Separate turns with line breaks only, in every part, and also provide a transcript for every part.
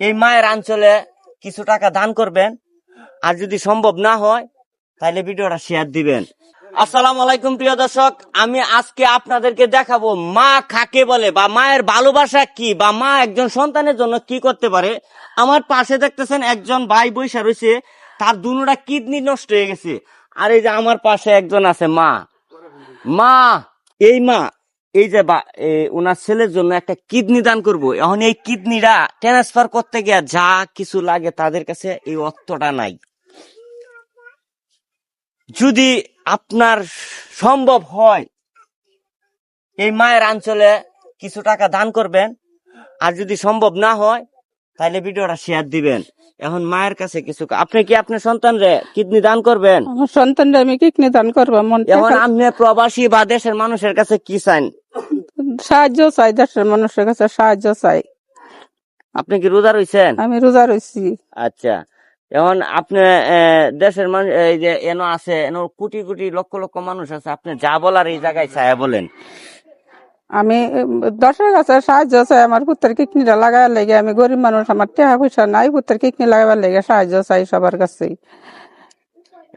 এই মায়ের অঞ্চলে কিছু টাকা দান করবেন, আর যদি সম্ভব না হয় তাহলে ভিডিওটা শেয়ার দিবেন। আসসালামু আলাইকুম প্রিয় দর্শক, আমি আজকে আপনাদেরকে দেখাবো মা কাকে বলে, বা মায়ের ভালোবাসা কি, বা মা একজন সন্তানের জন্য কি করতে পারে। আমার পাশে দেখতেছেন একজন ভাই বৈশা রয়েছে, তার দুটা কিডনি নষ্ট হয়ে গেছে। আর এই যে আমার পাশে একজন আছে মা। এই মা এই যে ওনার ছেলের জন্য একটা কিডনি দান করব। এখন এই কিডনিটা ট্রান্সফার করতে গিয়ে যা কিছু লাগে তাদের কাছে এই অর্থটা নাই। যদি আপনার সম্ভব হয় এই মায়ের অঞ্চলে কিছু টাকা দান করবেন, আর যদি সম্ভব না হয় তাহলে ভিডিওটা শেয়ার দিবেন। এখন মায়ের কাছে কিছু, আপনি কি আপনার সন্তানরে কিডনি দান করবেন?
আমার সন্তানরা আমি কিডনি দান করবো।
এখন আপনি প্রবাসী বা দেশের মানুষের কাছে কি চান?
সাহায্য চাই, দেশের মানুষের কাছে সাহায্য চাই।
আপনি কি রোজা রয়েছেন?
আমি রোজা রয়েছি।
আচ্ছা, এখন আপনি দেশের মানুষ এই যে এনো আছে, এনো কোটি কোটি লক্ষ লক্ষ মানুষ আছে, আপনি যা বলার এই জায়গায় ছায়া বলেন।
আমি দশের কাছে সাহায্য চাই, আমার পুত্রের কিডনিটা লাগাবার লেগে। আমি গরিব মানুষ, আমার টাকা পয়সা নাই, পুত্রের কিডনি লাগাবার লেগে সাহায্য চাই সবার কাছে।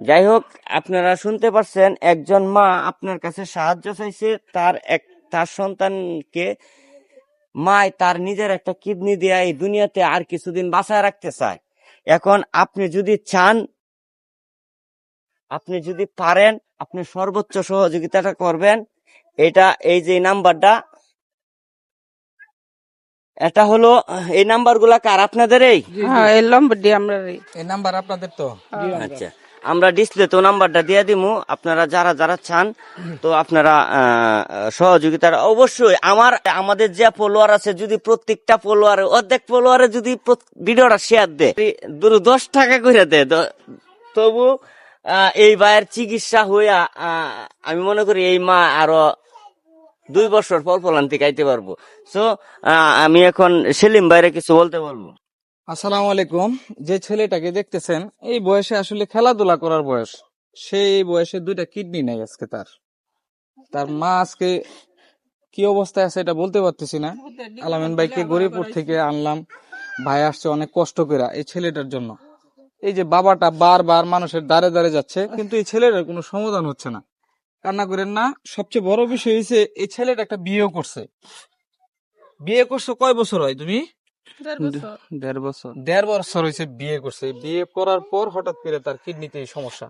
যাই হোক, আপনারা শুনতে পারছেন, একজন মা আপনার কাছে সাহায্য চাইছে তার সন্তানকে মায় তার নিজের একটা কিডনি দিয়ে এই দুনিয়াতে আর কিছুদিন বাঁচায় রাখতে চায়। এখন আপনি যদি চান, আপনি যদি পারেন, আপনি সর্বোচ্চ সহযোগিতাটা করবেন। এই যে নাম্বারটা, এটা হলো এই নাম্বার গুলা কার? আপনাদের? এই
নাম্বার আপনাদের তো।
আচ্ছা, আমরা ডিসপ্লে তো নাম্বারটা দিয়ে দিমু। আপনারা যারা যারা চান তো আপনারা সহযোগিতা অবশ্যই। আমাদের যে ফলোয়ার আছে, যদি প্রত্যেকটা ফলোয়ারে অর্ধেক ফলোয়ারে যদি ভিডিওটা শেয়ার দেয়, 10 টাকা করে দেয়, তবু এই ভাইয়ের চিকিৎসা হইয়া আমি মনে করি এই মা আরো 2 বছর পর ফলান্তি খাইতে পারবো। সো আমি এখন সেলিম ভাইরে কিছু বলতে বলবো।
আসসালামু আলাইকুম। যে ছেলেটাকে দেখতেছেন, এই বয়সে আসলে খেলাধুলা করার বয়স। সেই বয়সে 2টা কিডনি নাই আজকে। তার মা আজকে কি অবস্থায় আছে এটা বলতে পারতেছি না। আলামিন ভাইকে গরিবপুর থেকে আনলাম, ভাই আসছে অনেক কষ্ট করে এই ছেলেটার জন্য। এই যে বাবাটা বারবার মানুষের দ্বারে দ্বারে যাচ্ছে, কিন্তু এই ছেলেটার কোনো সমাধান হচ্ছে না। কান্না করেন না। সবচেয়ে বড় বিষয় হয়েছে, এই ছেলেটা একটা বিয়ে করছে। বিয়ে করছো কয় বছর হয় তুমি?
1.5 বছর।
1.5 বছর হয়েছে বিয়ে করছে। বিয়ে করার পর হঠাৎ করে তার কিডনিতে এই সমস্যা।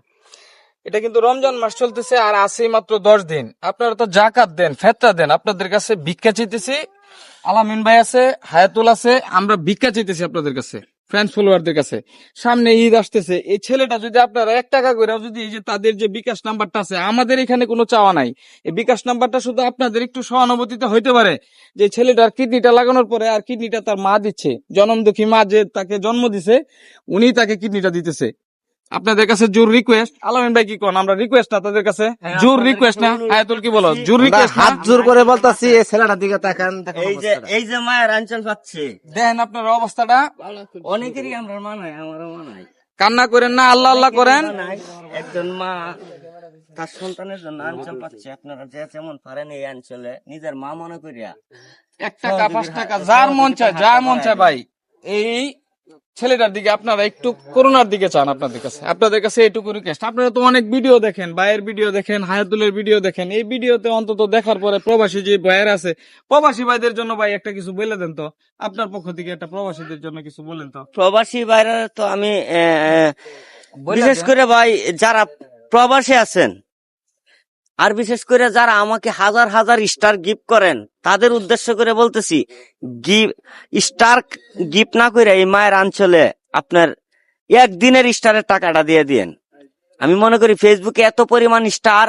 এটা কিন্তু রমজান মাস চলতেছে, আর আছে মাত্র 10 দিন। আপনারা তো জাকাত দেন, ফেতরা দেন, আপনাদের কাছে ভিক্ষা চাইতেছি। আলামিন ভাই আছে, হায়াতুল আছে, আমরা ভিক্ষা চাইতেছি আপনাদের কাছে, ফ্যান্স ফলোয়ারদের কাছে। সামনে ঈদ আসতেছে, এই ছেলেটা যদি আপনারা 1 টাকা করে, যদি এই যে তাদের যে বিকাশ নাম্বারটা আছে, আমাদের এখানে কোনো চাওয়া নাই, এই বিকাশ নাম্বারটা শুধু আপনাদের একটু সহানুভূতিতে হইতে পারে। যে ছেলেটার কিডনিটা লাগানোর পরে, আর কিডনিটা তার মা দিচ্ছে, জনমদুখী মা যে তাকে জন্ম দিছে, উনি তাকে কিডনিটা দিতেছে। আপনাদের কাছে জোর রিকোয়েস্ট। আলামিন ভাই কি কোন? আমরা রিকোয়েস্ট না তাদের কাছে, জোর রিকোয়েস্ট না? হায়াতুল কি বলো? জোর রিকোয়েস্ট,
হাত জোর করে বলতাছি এই ছেলেটার দিকে তাকান।
এই যে মায়ের অঞ্চল পাচ্ছে,
দেখেন আপনার অবস্থাটা।
অনেকেরই আমরা মানাই, আমারও মানাই।
কান্না করেন না, আল্লাহ আল্লাহ করেন।
একজন মা তার সন্তানের জন্য অঞ্চল পাচ্ছে। আপনারা যে যেমন পারেন এই অঞ্চলে নিজের মা মনে করিয়া
1 টাকা 5 টাকা যার মন চায়, যা মন চায় ভাই, এই ছেলেটার দিকে আপনারা একটু করোনার দিকে চান। আপনাদের কাছে এইটুকু রিকোয়েস্ট। আপনারা তো অনেক ভিডিও দেখেন, ভাইয়ের ভিডিও দেখেন, হায়াতুলের ভিডিও দেখেন। এই ভিডিওতে অন্তত দেখার পরে প্রবাসী যে ভাইয়ের আছে, প্রবাসী ভাইদের জন্য ভাই একটা কিছু বলে দেন তো, আপনার পক্ষ থেকে একটা প্রবাসীদের জন্য কিছু বলেন তো।
প্রবাসী বাইরে তো আমি বিশেষ করে ভাই যারা প্রবাসী আছেন, আর বিশেষ করে যারা আমাকে হাজার হাজার স্টার গিফট করেন, তাদের উদ্দেশ্য করে বলতেছি, স্টার গিফট না করে এই মায়ের অঞ্চলে আপনার একদিনের স্টারের টাকাটা দিয়ে দিয়েন। আমি মনে করি ফেসবুকে এত পরিমাণ স্টার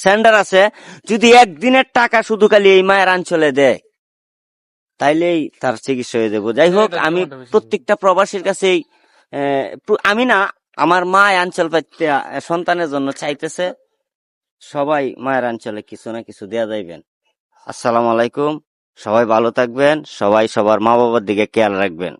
সেন্ডার আছে, যদি একদিনের টাকা শুধু খালি এই মায়ের অঞ্চলে দেয় তাইলেই তার চিকিৎসা হয়ে যাবো। যাই হোক, আমি প্রত্যেকটা প্রবাসীর কাছেই, আমি না, আমার মা অঞ্চল পাইতে সন্তানের জন্য চাইতেছে, সবাই মায়ের অঞ্চলে কিছু না কিছু দেয়া যাইবেন। আসসালামু আলাইকুম, সবাই ভালো থাকবেন, সবাই সবার মা বাবার দিকে খেয়াল রাখবেন।